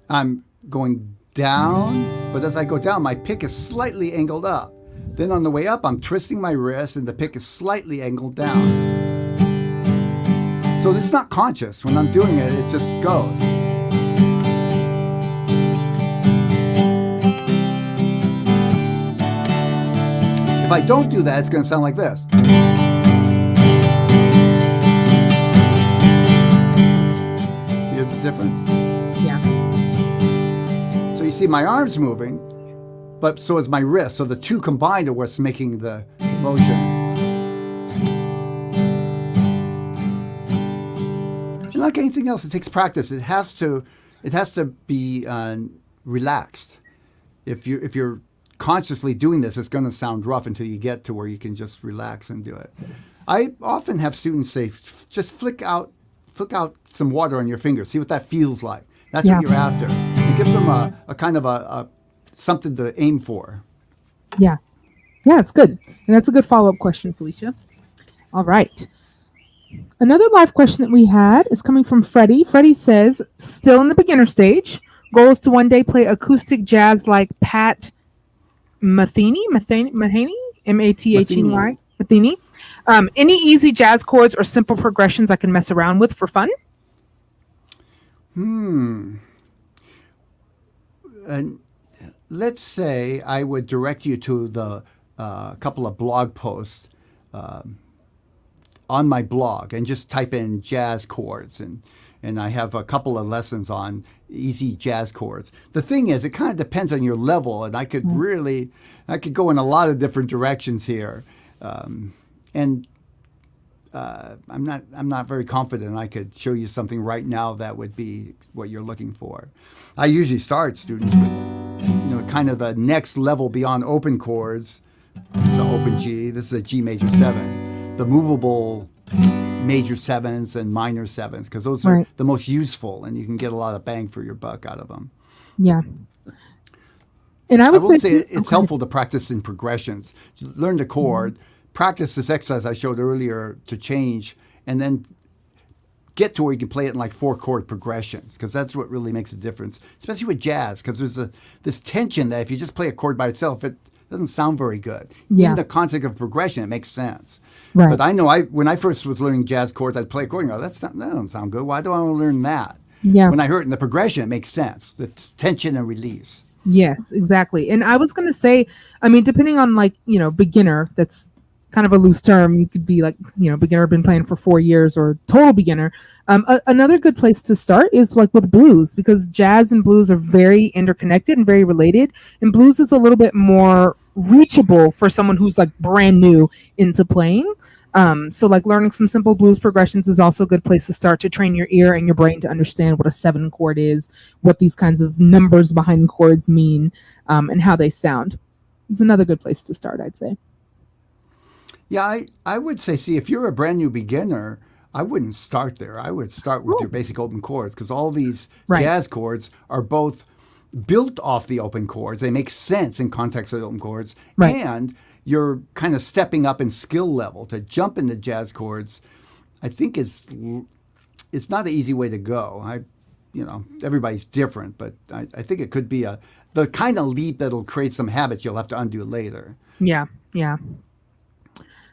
I'm going down, but as I go down, my pick is slightly angled up. Then on the way up, I'm twisting my wrist and the pick is slightly angled down. So this is not conscious. When I'm doing it, it just goes. If I don't do that, it's going to sound like this. Here's the difference. Yeah. So you see my arm's moving, but so is my wrist. So the two combined are what's making the motion. Like anything else, it takes practice. It has to be relaxed. If you're consciously doing this, it's going to sound rough until you get to where you can just relax and do it. I often have students say, just flick out some water on your fingers. See what that feels like. That's what you're after. It gives them a kind of a something to aim for. Yeah, it's good, and that's a good follow-up question, Felicia. All right. Another live question that we had is coming from Freddie. Freddie says, still in the beginner stage, goal is to one day play acoustic jazz like Pat Metheny, M-A-T-H-E-Y, Metheny. Any easy jazz chords or simple progressions I can mess around with for fun? And let's say I would direct you to the couple of blog posts on my blog, and just type in jazz chords, and I have a couple of lessons on easy jazz chords. The thing is, it kind of depends on your level, and I could go in a lot of different directions here, and I'm not very confident I could show you something right now that would be what you're looking for. I usually start students with kind of the next level beyond open chords. It's an open G. This is a G major 7. The movable major 7s and minor 7s, because those are the most useful, and you can get a lot of bang for your buck out of them. Yeah. And I will say it's helpful to practice in progressions. Learn the chord, practice this exercise I showed earlier to change, and then get to where you can play it in like 4 chord progressions, because that's what really makes a difference, especially with jazz, because there's this tension that if you just play a chord by itself, it doesn't sound very good. In the context of progression, it makes sense. Right. But I know when I first was learning jazz chords, I'd play a chord and go, that doesn't sound good. Why do I want to learn that? Yeah. When I heard it in the progression, it makes sense. The tension and release. Yes, exactly. And I was going to say, I mean, depending on beginner, that's kind of a loose term. You could be like, beginner, been playing for 4 years, or total beginner. Another good place to start is like with blues, because jazz and blues are very interconnected and very related. And blues is a little bit more reachable for someone who's like brand new into playing. So like learning some simple blues progressions is also a good place to start, to train your ear and your brain to understand what a 7 chord is, what these kinds of numbers behind chords mean, and how they sound. It's another good place to start, I'd say. Yeah, I would say, see, if you're a brand new beginner, I wouldn't start there. I would start with your basic open chords, because all these jazz chords are both built off the open chords. They make sense in context of the open chords. And you're kind of stepping up in skill level. To jump into jazz chords, I think it's not an easy way to go. Everybody's different, but I think it could be the kind of leap that'll create some habits you'll have to undo later. Yeah.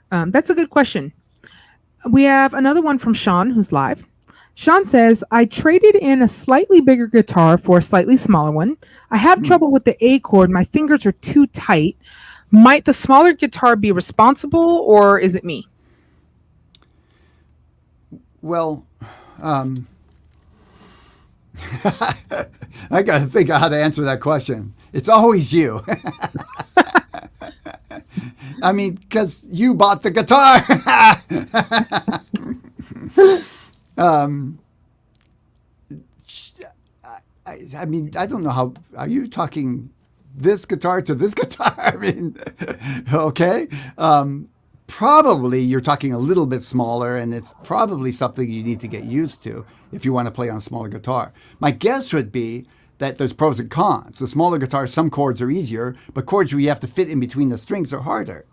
That's a good question. We have another one from Sean, who's live. Sean says, I traded in a slightly bigger guitar for a slightly smaller one. I have trouble with the A chord. My fingers are too tight. Might the smaller guitar be responsible, or is it me? Well, I got to think of how to answer that question. It's always you. I mean, because you bought the guitar. I mean, I don't know how. Are you talking this guitar to this guitar? I mean, okay. Probably you're talking a little bit smaller, and it's probably something you need to get used to if you want to play on a smaller guitar. My guess would be that there's pros and cons. The smaller guitar, some chords are easier, but chords where you have to fit in between the strings are harder.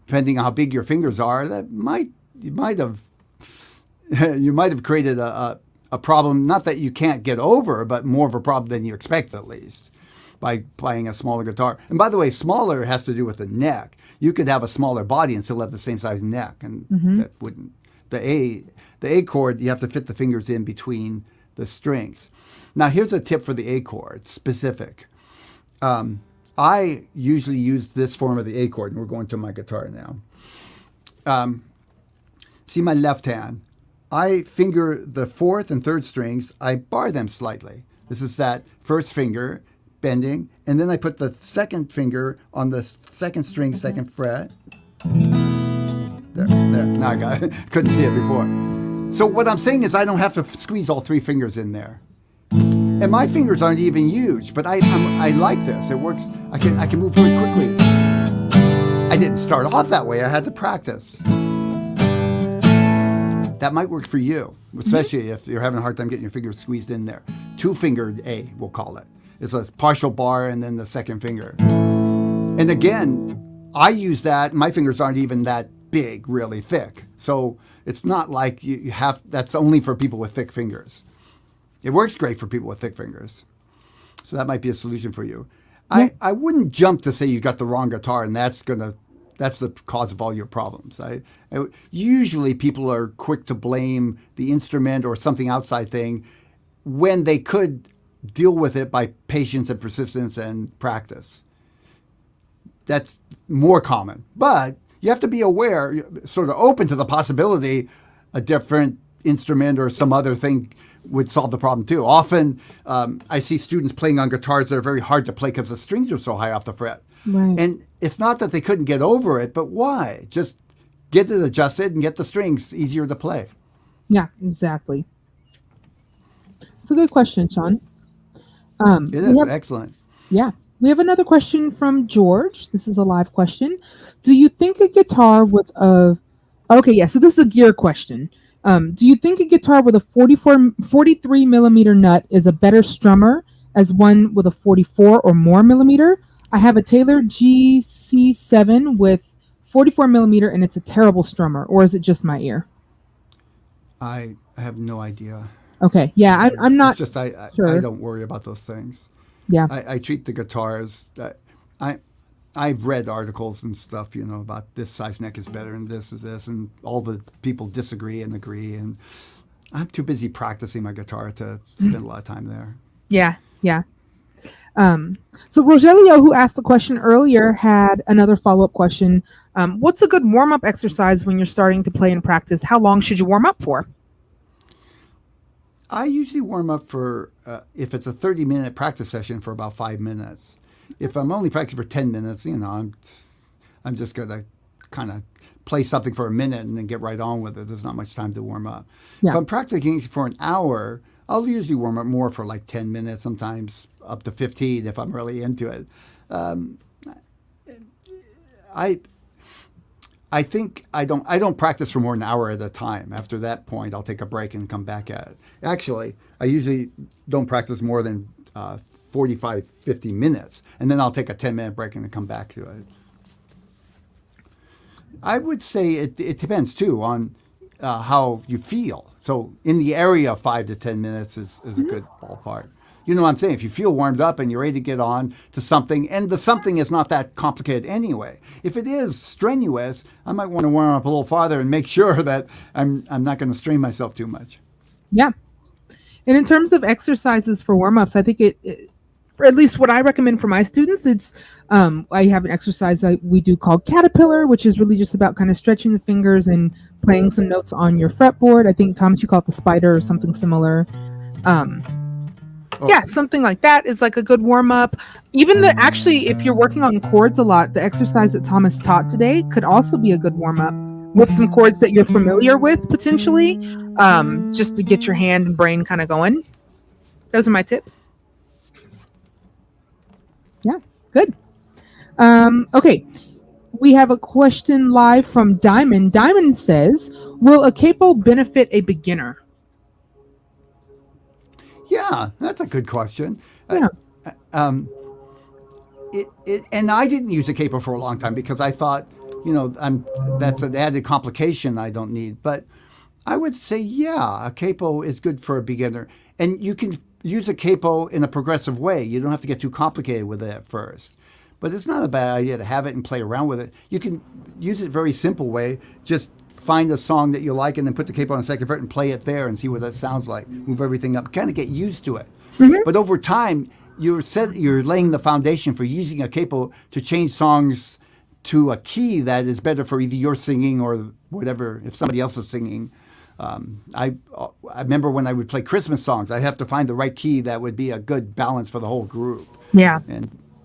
Depending on how big your fingers are, you might have created a problem, not that you can't get over, but more of a problem than you expect, at least, by playing a smaller guitar. And by the way, smaller has to do with the neck. You could have a smaller body and still have the same size neck, and that wouldn't. The A chord, you have to fit the fingers in between the strings. Now, here's a tip for the A chord, specific. I usually use this form of the A chord, and we're going to my guitar now. See my left hand. I finger the fourth and third strings. I bar them slightly. This is that first finger bending, and then I put the second finger on the second string, second fret. There. Now I got it. Couldn't see it before. So what I'm saying is I don't have to squeeze all 3 fingers in there. And my fingers aren't even huge, but I like this. It works. I can move very quickly. I didn't start off that way. I had to practice. That might work for you, especially if you're having a hard time getting your fingers squeezed in there. 2-fingered A, we'll call it. It's a partial bar and then the second finger. And again, I use that. My fingers aren't even that big, really thick. So it's not like you have, that's only for people with thick fingers. It works great for people with thick fingers. So that might be a solution for you. Yeah. I wouldn't jump to say you got the wrong guitar and that's the cause of all your problems. Usually people are quick to blame the instrument or something outside thing when they could deal with it by patience and persistence and practice. That's more common. But you have to be aware, sort of open to the possibility a different instrument or some other thing would solve the problem too. Often I see students playing on guitars that are very hard to play because the strings are so high off the fret. Right. And it's not that they couldn't get over it, but why? Just get it adjusted and get the strings easier to play. Yeah, exactly. It's a good question, Sean. It is excellent. Yeah. We have another question from George. This is a live question. Do you think a guitar with a... Okay, yeah, so this is a gear question. Do you think a guitar with a 43 millimeter nut is a better strummer as one with a 44 or more millimeter? I have a Taylor GC7 with 44 millimeter and it's a terrible strummer, or is it just my ear? I have no idea. Okay, yeah, I'm not. It's just sure. I don't worry about those things. Yeah, I treat the guitars. I've read articles and stuff, about this size neck is better and this is this, and all the people disagree and agree, and I'm too busy practicing my guitar to spend a lot of time there. Yeah. So Rogelio, who asked the question earlier, had another follow-up question. What's a good warm-up exercise when you're starting to play and practice? How long should you warm up for? I usually warm up for, if it's a 30-minute practice session, for about 5 minutes. If I'm only practicing for 10 minutes, I'm just going to kind of play something for a minute and then get right on with it. There's not much time to warm up. Yeah. If I'm practicing for an hour, I'll usually warm up more for like 10 minutes, sometimes up to 15 if I'm really into it. I think I don't practice for more than an hour at a time. After that point, I'll take a break and come back at it. Actually, I usually don't practice more than 45, 50 minutes, and then I'll take a 10-minute break and then come back to it. I would say it depends, too, on how you feel. So in the area of 5 to 10 minutes is a good ballpark. You know what I'm saying? If you feel warmed up and you're ready to get on to something, and the something is not that complicated anyway. If it is strenuous, I might want to warm up a little farther and make sure that I'm not going to strain myself too much. Yeah. And in terms of exercises for warm-ups, I think or at least what I recommend for my students, it's I have an exercise we do called Caterpillar, which is really just about kind of stretching the fingers and playing some notes on your fretboard. I think, Thomas, you call it the spider or something similar. Yeah, something like that is like a good warm-up. Even actually, if you're working on chords a lot, the exercise that Thomas taught today could also be a good warm-up with some chords that you're familiar with, potentially, just to get your hand and brain kind of going. Those are my tips. Yeah, good. Okay, we have a question live from Diamond. Diamond says, will a capo benefit a beginner? Yeah, that's a good question. Yeah. And I didn't use a capo for a long time because I thought, that's an added complication I don't need. But I would say, yeah, a capo is good for a beginner. And you can use a capo in a progressive way. You don't have to get too complicated with it at first. But it's not a bad idea to have it and play around with it. You can use it very simple way. Just find a song that you like and then put the capo on the second fret and play it there and see what that sounds like. Move everything up. Kind of get used to it. Mm-hmm. But over time, you're laying the foundation for using a capo to change songs to a key that is better for either your singing or whatever, if somebody else is singing. I remember when I would play Christmas songs, I'd have to find the right key that would be a good balance for the whole group. Yeah.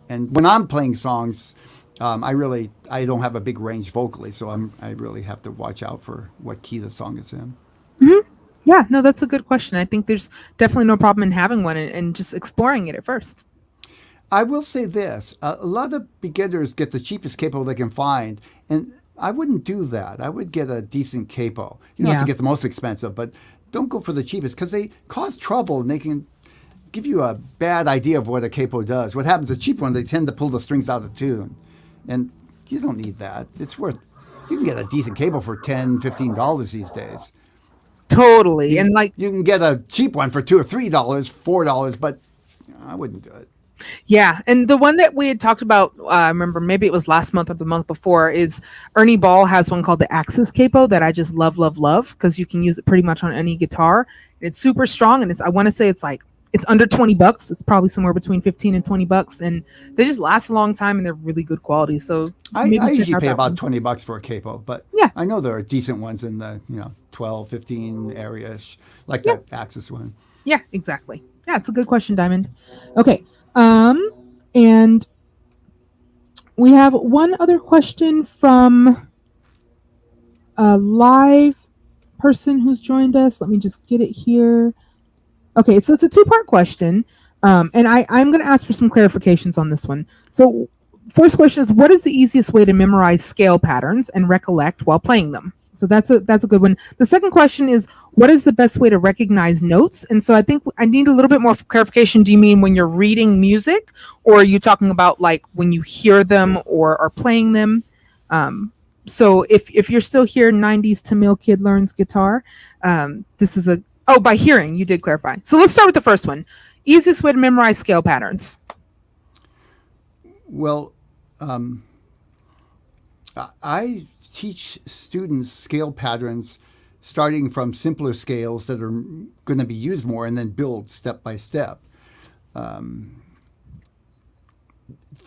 And when I'm playing songs, I don't have a big range vocally, so I really have to watch out for what key the song is in. Mm-hmm. Yeah, no, that's a good question. I think there's definitely no problem in having one and just exploring it at first. I will say this. A lot of beginners get the cheapest capo they can find, and I wouldn't do that. I would get a decent capo. You don't have to get the most expensive, but don't go for the cheapest because they cause trouble and they can give you a bad idea of what a capo does. What happens, the cheap one, they tend to pull the strings out of tune. And you don't need that. You can get a decent capo for $10, $15 these days. Totally. And you can get a cheap one for $2 or $3, $4, but I wouldn't do it. Yeah, and the one that we had talked about, I remember maybe it was last month or the month before, is Ernie Ball has one called the Axis Capo that I just love because you can use it pretty much on any guitar. It's super strong, and I want to say it's under $20. It's probably somewhere between $15 and $20, and they just last a long time and they're really good quality. So I usually pay about $20 for a capo, but yeah, I know there are decent ones in the 12, 15 area, like that Axis one. Yeah, exactly. Yeah, it's a good question, Diamond. Okay. And we have one other question from a live person who's joined us. Let me just get it here. Okay, so it's a two-part question. And I'm going to ask for some clarifications on this one. So first question is, what is the easiest way to memorize scale patterns and recollect while playing them? So that's a good one. The second question is, what is the best way to recognize notes? And so I think I need a little bit more clarification. Do you mean when you're reading music, or are you talking about like when you hear them or are playing them? So if you're still here, 90s Tamil kid learns guitar. This is by hearing, you did clarify. So let's start with the first one. Easiest way to memorize scale patterns. Well, I teach students scale patterns starting from simpler scales that are going to be used more and then build step by step.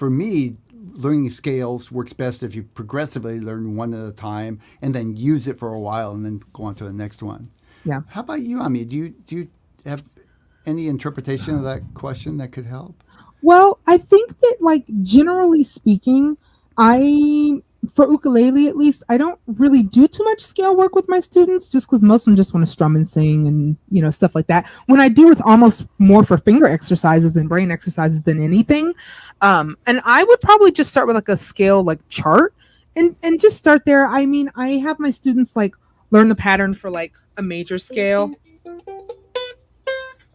for me, learning scales works best if you progressively learn one at a time and then use it for a while and then go on to the next one. Yeah. How about you, Ami? Do you have any interpretation of that question that could help? Well, I think that, like, generally speaking, for ukulele at least, I don't really do too much scale work with my students just because most of them just want to strum and sing and, stuff like that. When I do, it's almost more for finger exercises and brain exercises than anything. And I would probably just start with like a scale like chart and just start there. I mean, I have my students like learn the pattern for like a major scale.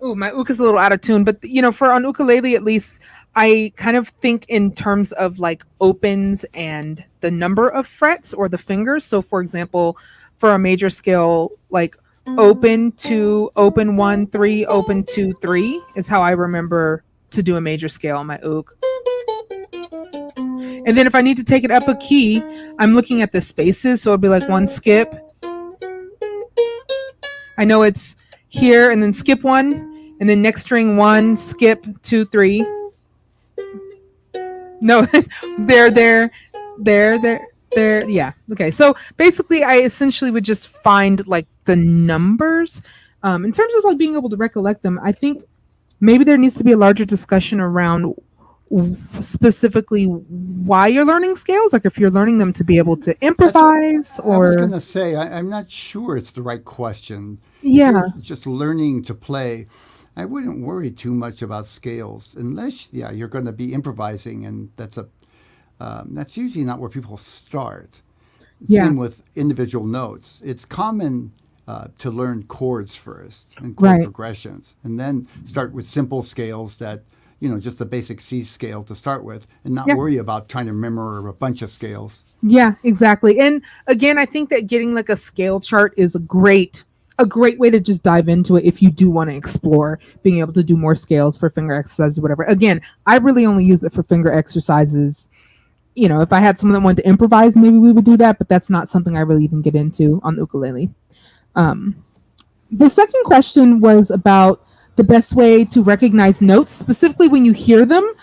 Ooh, my uk is a little out of tune, but for on ukulele at least, I kind of think in terms of like opens and the number of frets or the fingers. So for example, for a major scale, like open 2, open 1, 3, open 2, 3 is how I remember to do a major scale on my uk. And then if I need to take it up a key, I'm looking at the spaces. So it'll be like 1 skip. I know it's here and then skip 1 and then next string 1, skip 2, 3. No, there. Yeah. Okay. So basically I essentially would just find like the numbers. In terms of like being able to recollect them, I think maybe there needs to be a larger discussion around specifically why you're learning scales. Like if you're learning them to be able to improvise or... I was going to say, I'm not sure it's the right question. Yeah. If you're just learning to play, I wouldn't worry too much about scales unless, you're going to be improvising, and that's usually not where people start. Same with individual notes. It's common to learn chords first and chord progressions, and then start with simple scales that, just the basic C scale to start with, and not worry about trying to remember a bunch of scales. Yeah, exactly. And again, I think that getting like a scale chart is a great way to just dive into it if you do want to explore being able to do more scales for finger exercises or whatever. Again, I really only use it for finger exercises. If I had someone that wanted to improvise, maybe we would do that, but that's not something I really even get into on the ukulele. The second question was about the best way to recognize notes, specifically when you hear them.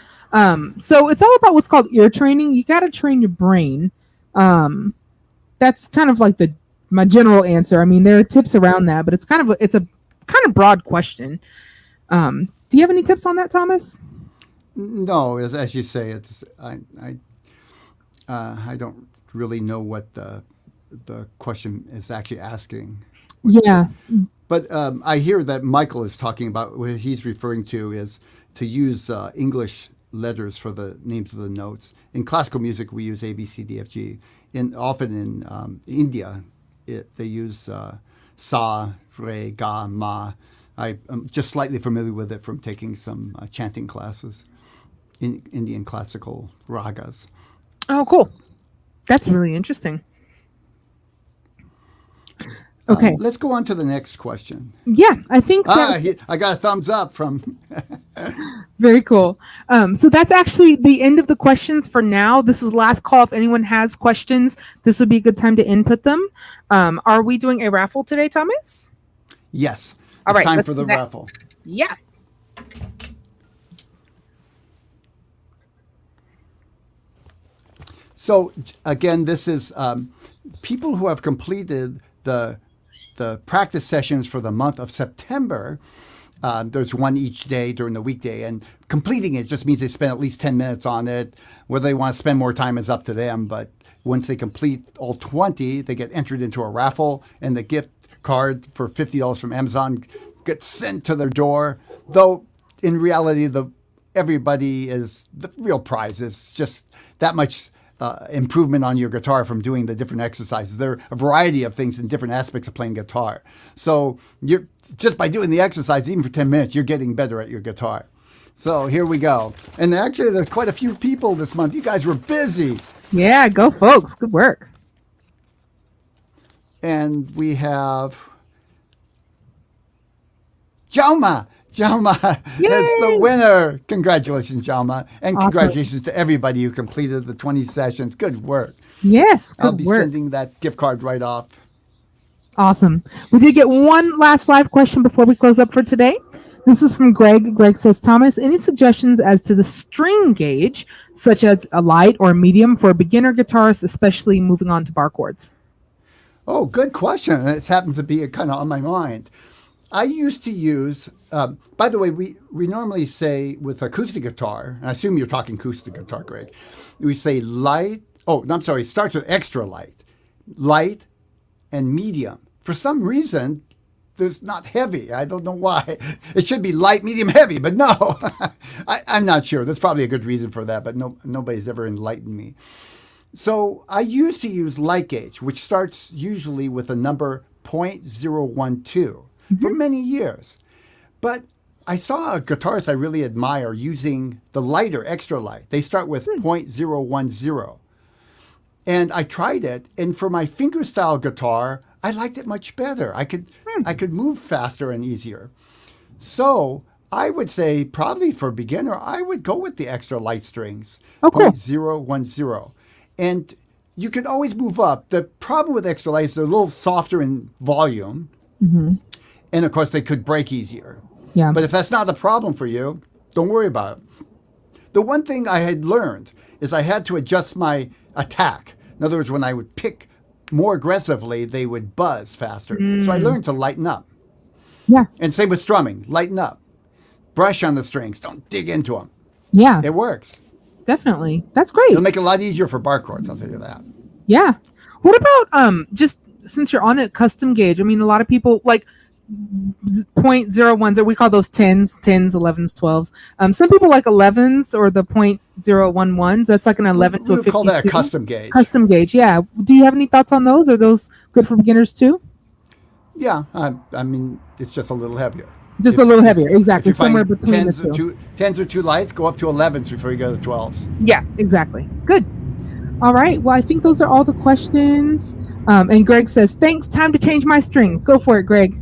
So it's all about what's called ear training. You got to train your brain. That's kind of like my general answer. I mean, there are tips around that, but it's a kind of broad question. Do you have any tips on that, Thomas? No, as you say, it's I don't really know what the question is actually asking. Yeah. But I hear that Michael is talking about what he's referring to is to use English letters for the names of the notes. In classical music, we use A, B, C, D, F, G. Often in India, they use sa, re, ga, ma. I'm just slightly familiar with it from taking some chanting classes in Indian classical ragas. Oh, cool. That's really interesting. Okay. Let's go on to the next question. Yeah, I think I got a thumbs up from... Very cool. So that's actually the end of the questions for now. This is last call. If anyone has questions, this would be a good time to input them. Are we doing a raffle today, Thomas? Yes. All right. Time for the raffle. Yeah. So again, this is people who have completed the practice sessions for the month of September. There's one each day during the weekday, and completing it just means they spend at least 10 minutes on it. Whether they want to spend more time is up to them, but once they complete all 20, they get entered into a raffle, and the gift card for $50 from Amazon gets sent to their door. Though in reality, the real prize is just that much improvement on your guitar from doing the different exercises. There are a variety of things in different aspects of playing guitar. So you're just by doing the exercise, even for 10 minutes, you're getting better at your guitar. So here we go. And actually, there's quite a few people this month. You guys were busy. Yeah, go folks. Good work. And we have Jalma. Jalma is the winner. Congratulations, Jalma. And awesome. Congratulations to everybody who completed the 20 sessions. Good work. Yes, good I'll be work. sending that gift card right off. Awesome. We did get one last live question before we close up for today. This is from Greg. Greg says, Thomas, any suggestions as to the string gauge, such as a light or medium for a beginner guitarist, especially moving on to bar chords? Oh, good question. It's happened to be kind of on my mind. I used to use, by the way, we normally say with acoustic guitar, and I assume you're talking acoustic guitar, Greg, we say light. Oh, no, I'm sorry. It starts with extra light, and medium. For some reason, it's not heavy. I don't know why. It should be light, medium, heavy, but no. I'm not sure. There's probably a good reason for that, but nobody's ever enlightened me. So I used to use light gauge, which starts usually with a number 0.012 for many years. But I saw a guitarist I really admire using the lighter, extra light. They start with 0.010. And I tried it, and for my fingerstyle guitar, I liked it much better. I could move faster and easier. So I would say probably for a beginner, I would go with the extra light strings, Oh, cool. 0.010. And you can always move up. The problem with extra light is they're a little softer in volume. And of course, they could break easier. Yeah. But if that's not the problem for you, don't worry about it. The one thing I had learned is I had to adjust my attack. In other words, when I would pick more aggressively, they would buzz faster. So I learned to lighten up. Yeah. And same with strumming, lighten up. Brush on the strings, don't dig into them. Yeah. It works. Definitely. That's great. It'll make it a lot easier for bar chords, I'll tell you that. Yeah. What about just since you're on a custom gauge? I mean, a lot of people like 0.01s, or we call those 10s, 11s, 12s. Some people like 11s or the 0.011s. That's like an 11 to a 52. We call that a custom gauge. Custom gauge, yeah. Do you have any thoughts on those? Are those good for beginners too? Yeah, I mean, it's just a little heavier. Just a little heavier, exactly. Somewhere between tens the two. 10s are too lights, go up to 11s before you go to 12s. Yeah, exactly. Good. All right. Well, I think those are all the questions. And Greg says, thanks. Time to change my strings. Go for it, Greg.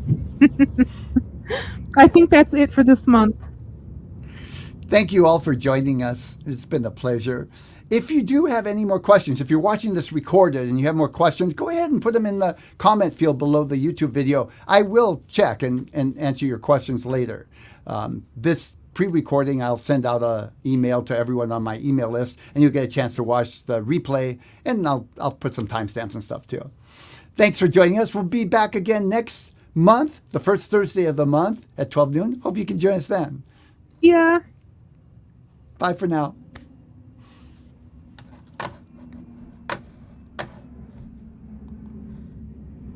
I think that's it for this month. Thank you all for joining us. It's been a pleasure. If you do have any more questions, if you're watching this recorded and you have more questions, go ahead and put them in the comment field below the YouTube video. I will check and answer your questions later. This pre-recording, I'll send out an email to everyone on my email list, and you'll get a chance to watch the replay, and I'll put some timestamps and stuff too. Thanks for joining us. We'll be back again next month, the first Thursday of the month at 12 noon. Hope you can join us then. Yeah. Bye for now.